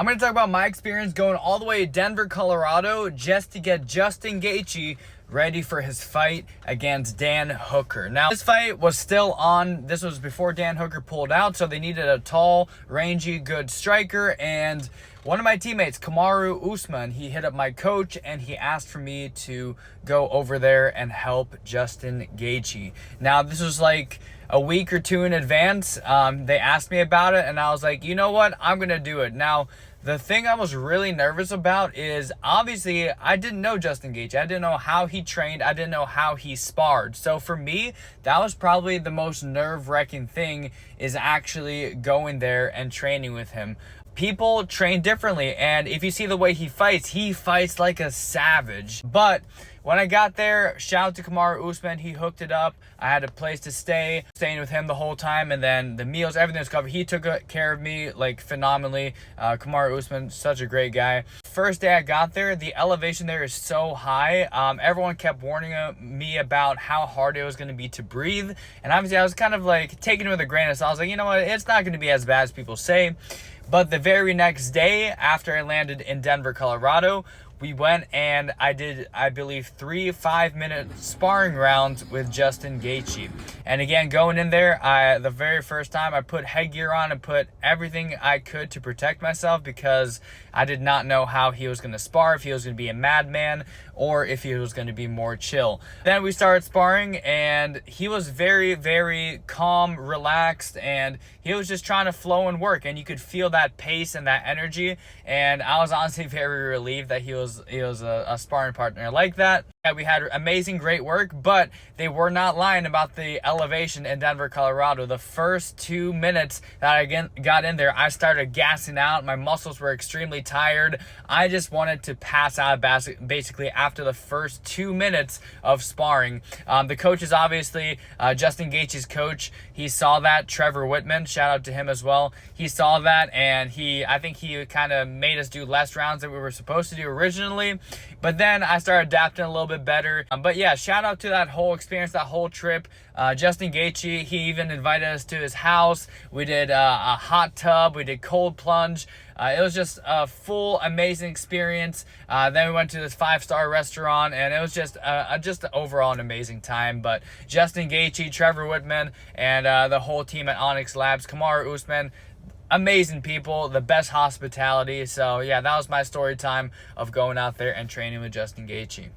I'm going to talk about my experience going all the way to Denver, Colorado, just to get Justin Gaethje ready for his fight against Dan Hooker. Now, this fight was still on. This was before Dan Hooker pulled out, so they needed a tall, rangy, good striker. And one of my teammates, Kamaru Usman, he hit up my coach and he asked for me to go over there and help Justin Gaethje. Now, this was like a week or two in advance. They asked me about it, and I was like, you know what? I'm going to do it. Now, the thing I was really nervous about is, obviously, I didn't know Justin Gaethje. I didn't know how he trained. I didn't know how he sparred. So for me, that was probably the most nerve-wracking thing, is actually going there and training with him. People train differently, and if you see the way he fights like a savage. But when I got there, shout out to Kamaru Usman, he hooked it up. I had a place to stay, staying with him the whole time, and then the meals, everything was covered. He took care of me like phenomenally. Kamaru Usman, such a great guy. First day I got there, the elevation there is so high. Everyone kept warning me about how hard it was going to be to breathe, and obviously I was kind of like taking it with a grain of salt. I was like, you know what, it's not going to be as bad as people say. But the very next day, after I landed in Denver, Colorado, we went and I did, I believe, 3 5-minute sparring rounds with Justin Gaethje. And again, going in there, the very first time I put headgear on and put everything I could to protect myself, because I did not know how he was going to spar, if he was going to be a madman or if he was going to be more chill. Then we started sparring and he was very, very calm, relaxed, and he was just trying to flow and work, and you could feel that pace and that energy. And I was honestly very relieved that he was a sparring partner like that. Yeah, we had amazing, great work, but they were not lying about the elevation in Denver, Colorado. The first 2 minutes that I got in there, I started gassing out. My muscles were extremely tired. I just wanted to pass out basically after the first 2 minutes of sparring. The coach is obviously Justin Gaethje's coach. He saw that. Trevor Whitman, shout out to him as well. He saw that, and I think he kind of made us do less rounds than we were supposed to do originally. But then I started adapting a little bit better. But yeah, shout out to that whole experience, that whole trip. Justin Gaethje, he even invited us to his house. We did a hot tub. We did cold plunge. It was just a full amazing experience. Then we went to this 5-star restaurant, and it was just overall an amazing time. But Justin Gaethje, Trevor Whitman, and the whole team at Onyx Labs, Kamaru Usman, amazing people, the best hospitality. So yeah, that was my story time of going out there and training with Justin Gaethje.